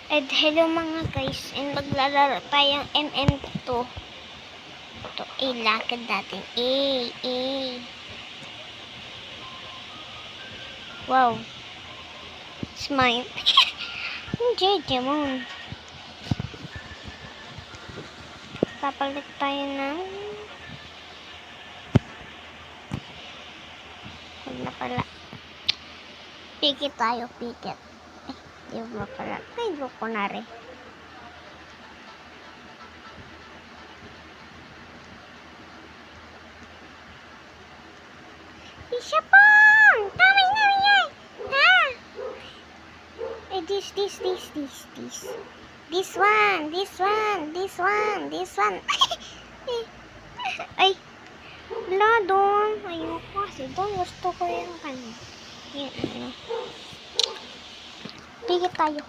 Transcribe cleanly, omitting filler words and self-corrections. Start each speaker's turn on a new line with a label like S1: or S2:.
S1: And hello mga guys, and maglalaro tayong MM2. Ito, lakad natin. Wow. Smile. JJ mo. Papalit tayo ng huwag na pala. Pikit tayo, pikit. Di ba pala? Ay, ko na rin. Isa pang! Tama na yan! Ha? Eh, this. This one. Ay, wala doon. Ayoko kasi doon. Gusto ko yung kanya. Yung ano. Pigit tayo.